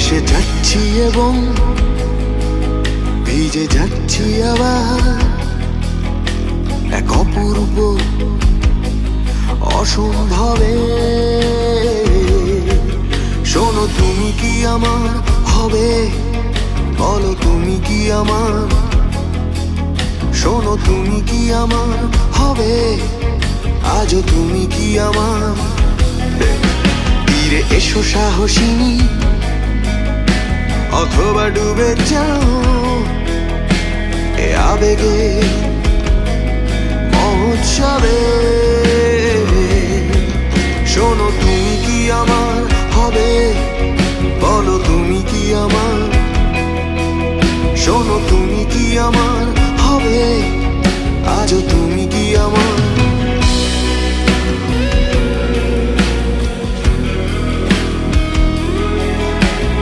ভেসে যাচ্ছি এবং ভিজে যাচ্ছি আবার এক অপূর্ব অসম্ভবে। শোনো তুমি কি আমার হবে, বলো তুমি কি আমার। শোনো তুমি কি আমার হবে, আজও তুমি কি আমার। তীরে এসো সাহসিনী, অথবা ডুবে যাও এ আবেগে মহোৎসবে। শোনো তুমি কি আমার হবে, বলো তুমি কি আমার। শোনো তুমি কি আমার